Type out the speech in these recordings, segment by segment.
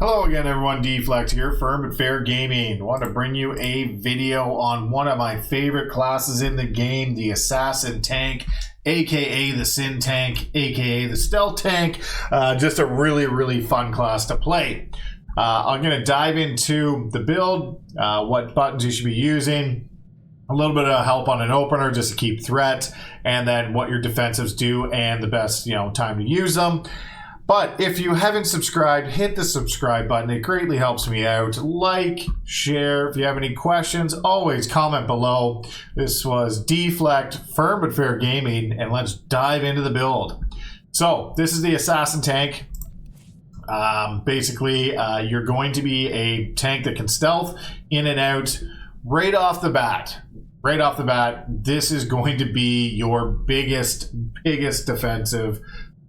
Hello again everyone, D-Flex here, Firm but Fair Gaming. I want to bring you a video on one of my favorite classes in the game, the Assassin Tank, aka the Sin Tank, aka the Stealth Tank. Just a really fun class to play. I'm going to dive into the build, what buttons you should be using, a little bit of help on an opener just to keep threat, and then what your defensives do and the best time to use them. But if you haven't subscribed, hit the subscribe button. It greatly helps me out. Like, share. If you have any questions, always comment below. This was D-Flex, Firm but Fair Gaming, and let's dive into the build. So, this is the Assassin Tank. Basically, you're going to be a tank that can stealth in and out right off the bat. Right off the bat, this is going to be your biggest defensive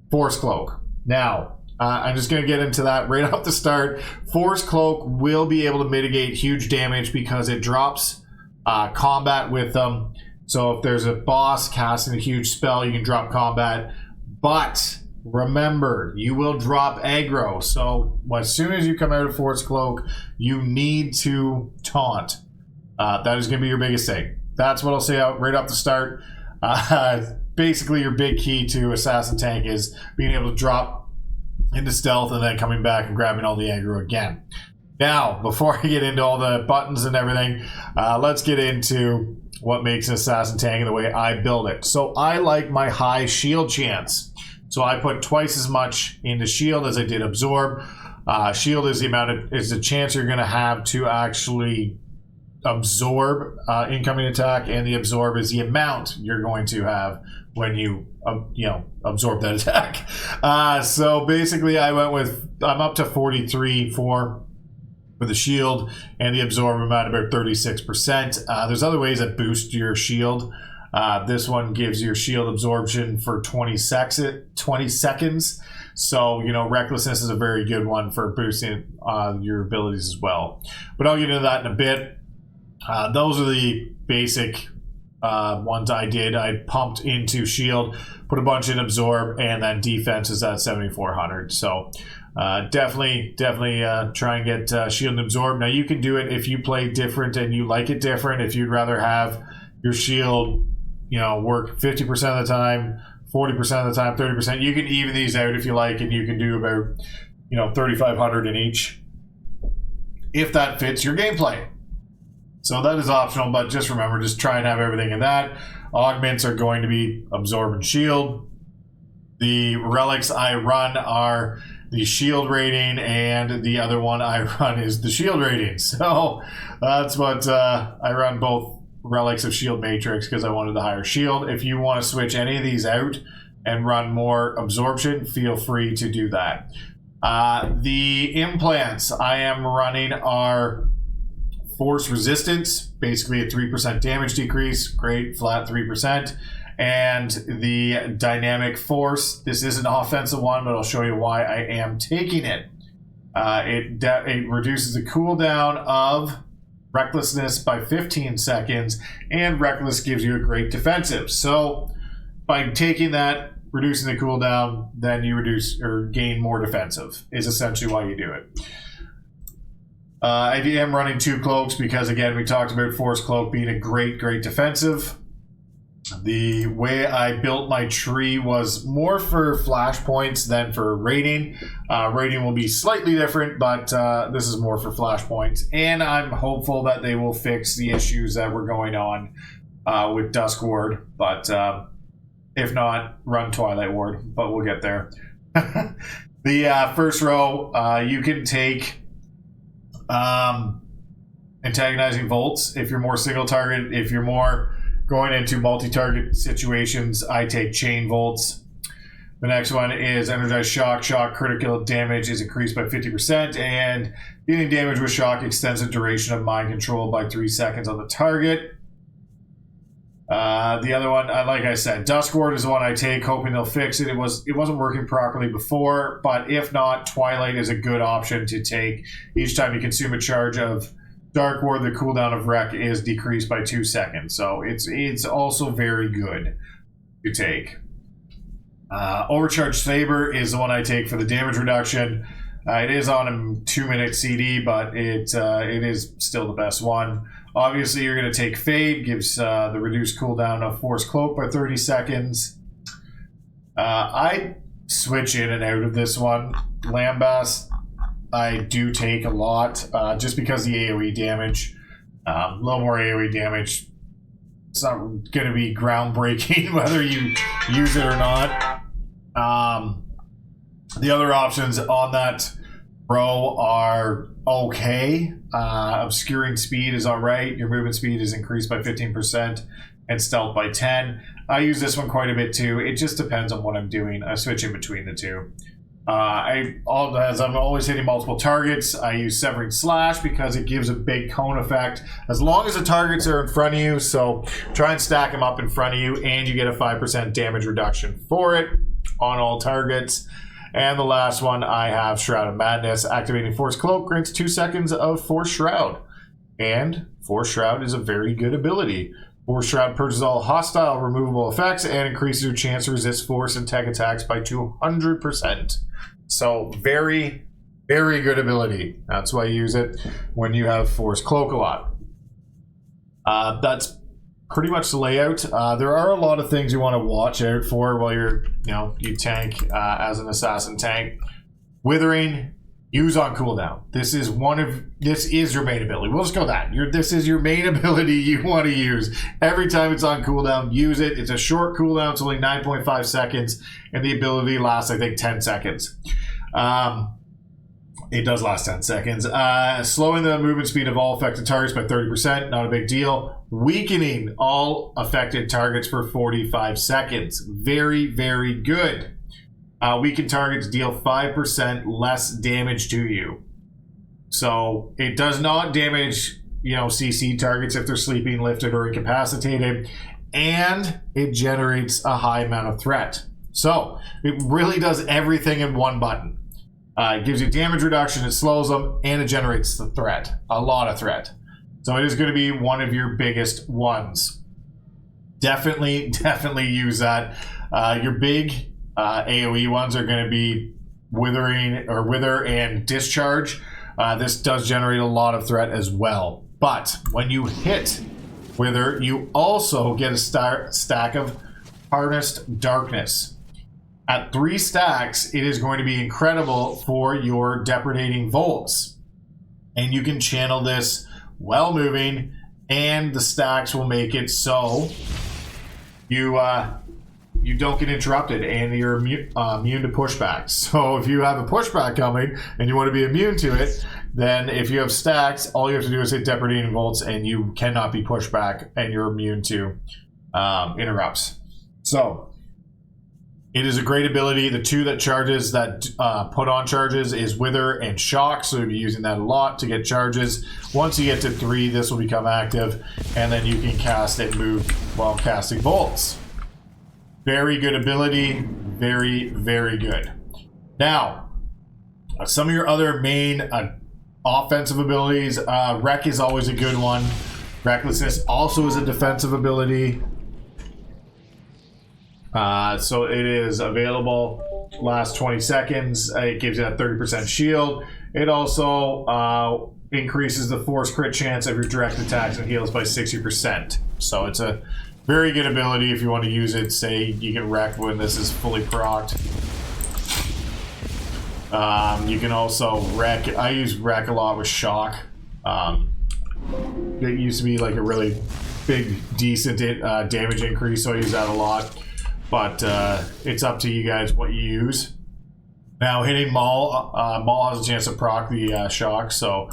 Force Cloak. Now, I'm just going to get into that right off the start. Force Cloak will be able to mitigate huge damage because it drops combat with them. So if there's a boss casting a huge spell, you can drop combat. But remember, you will drop aggro. So as soon as you come out of Force Cloak, you need to taunt. That is going to be your biggest thing. That's what I'll say out right off the start. Basically, your big key to Assassin Tank is being able to drop into stealth and then coming back and grabbing all the aggro again. Now, before I get into all the buttons and everything, let's get into what makes an Assassin Tank and the way I build it. So I like my high shield chance. So I put twice as much into shield as I did absorb. Shield is the chance you're going to have to actually absorb incoming attack, and the absorb is the amount you're going to have when you absorb that attack. So basically I'm up to 43.4 for the shield, and the absorb I'm at about 36%. There's other ways that boost your shield. This one gives your shield absorption for 20 seconds. So, recklessness is a very good one for boosting your abilities as well. But I'll get into that in a bit. Those are the basic ones I did. I pumped into shield, put a bunch in absorb, and then defense is at 7,400. So definitely try and get shield and absorb. Now you can do it if you play different and you like it different. If you'd rather have your shield, work 50% of the time, 40% of the time, 30%. You can even these out if you like, and you can do about 3,500 in each if that fits your gameplay. So that is optional, but just remember, just try and have everything in that. Augments are going to be absorb and shield. The relics I run are the shield rating, and the other one I run is the shield rating. So that's what I run, both relics of shield matrix, because I wanted the higher shield. If you want to switch any of these out and run more absorption, feel free to do that. The implants I am running are Force Resistance, basically a 3% damage decrease, great, flat 3%. And the Dynamic Force, this is an offensive one, but I'll show you why I am taking it. It reduces the cooldown of Recklessness by 15 seconds, and Reckless gives you a great defensive. So by taking that, reducing the cooldown, then you reduce or gain more defensive, is essentially why you do it. I am running 2 cloaks because, again, we talked about Force Cloak being a great defensive. The way I built my tree was more for flashpoints than for rating. Rating will be slightly different, but this is more for flashpoints. And I'm hopeful that they will fix the issues that were going on with Dusk Ward. But if not, run Twilight Ward, but we'll get there. The first row, you can take antagonizing bolts if you're more single target. If you're more going into multi-target situations, I take chain bolts. The next one is energized shock. Shock critical damage is increased by 50%, and dealing damage with shock extends the duration of mind control by 3 seconds on the target. The other one, like I said, Dusk Ward is the one I take, hoping they'll fix it. It wasn't working properly before, but if not, Twilight is a good option to take. Each time you consume a charge of Dark Ward, the cooldown of Wreck is decreased by 2 seconds, so it's also very good to take. Overcharged Saber is the one I take for the damage reduction. It is on a 2-minute CD, but it is still the best one. Obviously, you're going to take Fade, gives the reduced cooldown of Force Cloak by 30 seconds. I switch in and out of this one. Lambast, I do take a lot, just because the AoE damage. A little more AoE damage. It's not going to be groundbreaking whether you use it or not. The other options on that row are okay. Obscuring speed is alright. Your movement speed is increased by 15% and stealth by 10. I use this one quite a bit too. It just depends on what I'm doing. I switch in between the two. As I'm always hitting multiple targets, I use Severing Slash because it gives a big cone effect as long as the targets are in front of you. So try and stack them up in front of you, and you get a 5% damage reduction for it on all targets. And the last one, I have Shroud of Madness. Activating Force Cloak grants 2 seconds of Force Shroud. And Force Shroud is a very good ability. Force Shroud purges all hostile removable effects and increases your chance to resist force and tech attacks by 200%. So very, very good ability. That's why you use it when you have Force Cloak a lot. That's pretty much the layout. There are a lot of things you want to watch out for while you tank as an assassin tank. Withering, use on cooldown. This is your main ability. We'll just go that. This is your main ability you want to use. Every time it's on cooldown, use it. It's a short cooldown. It's only 9.5 seconds, and the ability lasts, I think, 10 seconds. It does last 10 seconds. Slowing the movement speed of all affected targets by 30%, not a big deal. Weakening all affected targets for 45 seconds. Very, very good. Weakened targets deal 5% less damage to you. So it does not damage, CC targets if they're sleeping, lifted, or incapacitated. And it generates a high amount of threat. So it really does everything in one button. It gives you damage reduction, it slows them, and it generates the threat. A lot of threat. So it is going to be one of your biggest ones. Definitely use that. Your big AoE ones are going to be Wither and Discharge. This does generate a lot of threat as well. But when you hit Wither, you also get a stack of Harnessed Darkness. At 3 stacks, it is going to be incredible for your Depredating Volts. And you can channel this while moving, and the stacks will make it so you don't get interrupted, and you're immune to pushback. So if you have a pushback coming and you want to be immune to it, then if you have stacks, all you have to do is hit Depredating Volts, and you cannot be pushed back, and you're immune to interrupts. So it is a great ability. The two that put on charges is Wither and Shock, so you'll be using that a lot to get charges. Once you get to 3, this will become active, and then you can cast and move while casting bolts. Very good ability. Very, very good. Now, some of your other main offensive abilities. Wreck is always a good one. Recklessness also is a defensive ability. So it is available last 20 seconds. It gives you that 30% shield. It also increases the force crit chance of your direct attacks and heals by 60%. So it's a very good ability if you want to use it. Say you get wrecked when this is fully procced. You can also wreck. I use wreck a lot with shock. It used to be like a really big, decent damage increase, so I use that a lot. But it's up to you guys what you use. Now hitting Maul, Maul has a chance to proc the shock, so,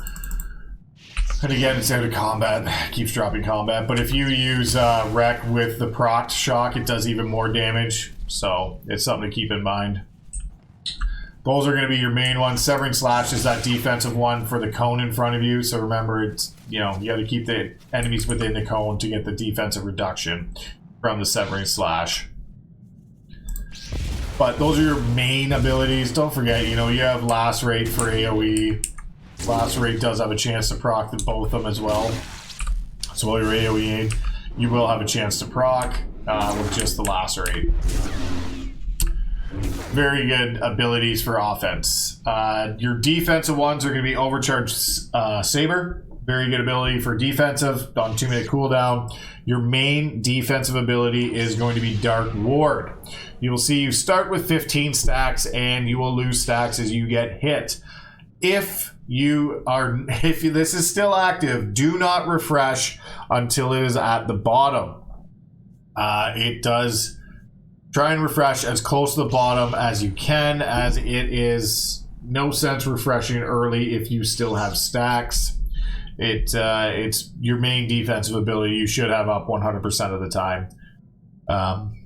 and again it's out of combat, keeps dropping combat, but if you use Wreck with the proc shock, it does even more damage, so it's something to keep in mind. Those are going to be your main ones. Severing Slash is that defensive one for the cone in front of you, so remember, it's, you got to keep the enemies within the cone to get the defensive reduction from the Severing Slash. But those are your main abilities. Don't forget, you have Lacerate for AoE. Lacerate does have a chance to proc both of them as well. So while you're AoEing, you will have a chance to proc with just the Lacerate. very good abilities for offense. Your defensive ones are going to be Overcharged Saber. Very good ability for defensive on 2-minute cooldown. Your main defensive ability is going to be Dark Ward. You will see you start with 15 stacks and you will lose stacks as you get hit. If this is still active, do not refresh until it is at the bottom. It does try and refresh as close to the bottom as you can, as it is no sense refreshing early if you still have stacks. It's your main defensive ability. You should have up 100% of the time.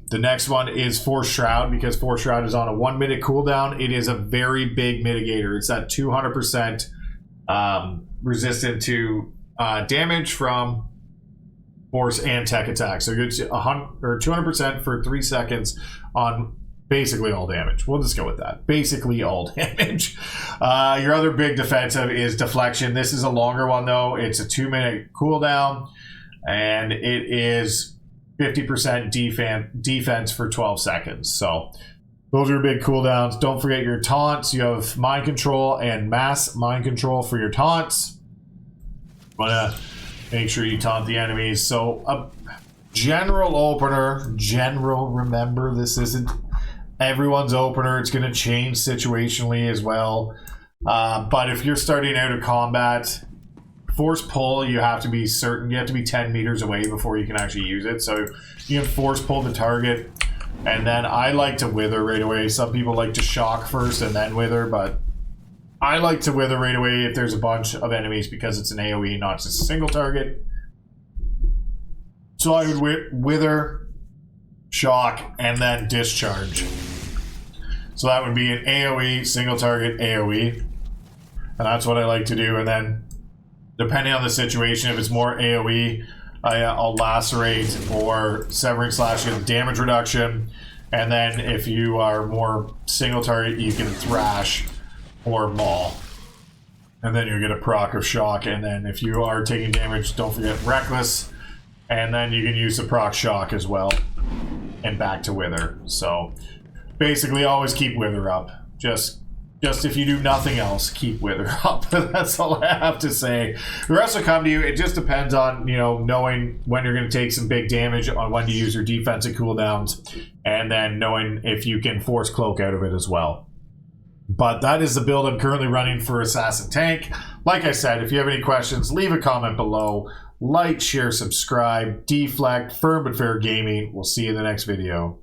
The next one is Force Shroud, because Force Shroud is on a 1-minute cooldown. It is a very big mitigator. It's at 200% resistant to damage from force and tech attacks. So it's 200% for 3 seconds on basically all damage. We'll just go with that. Basically all damage. Your other big defensive is Deflection. This is a longer one though. It's a 2-minute cooldown, and it is 50% defense for 12 seconds. So those are your big cooldowns. Don't forget your taunts. You have Mind Control and Mass Mind Control for your taunts. Want to make sure you taunt the enemies. So a general opener. Remember, this isn't everyone's opener. It's going to change situationally as well. But if you're starting out a combat, force pull, you have to be certain. You have to be 10 meters away before you can actually use it. So you can force pull the target, and then I like to wither right away. Some people like to shock first and then wither, but I like to wither right away if there's a bunch of enemies, because it's an AoE, not just a single target. So I would wither, shock, and then discharge. So that would be an AoE, single target AoE. And that's what I like to do. And then depending on the situation, if it's more AoE, I'll lacerate or severing slash get damage reduction. And then if you are more single target, you can thrash or maul. And then you get a proc of shock. And then if you are taking damage, don't forget reckless. And then you can use the proc shock as well. And back to wither. So basically always keep wither up. Just if you do nothing else, keep wither up. That's all I have to say. The rest will come to you. It just depends on, knowing when you're going to take some big damage, on when to use your defensive cooldowns, and then knowing if you can force Cloak out of it as well. But that is the build I'm currently running for Assassin Tank. Like I said, if you have any questions, leave a comment below. Like, share, subscribe, deflect, firm but fair gaming. We'll see you in the next video.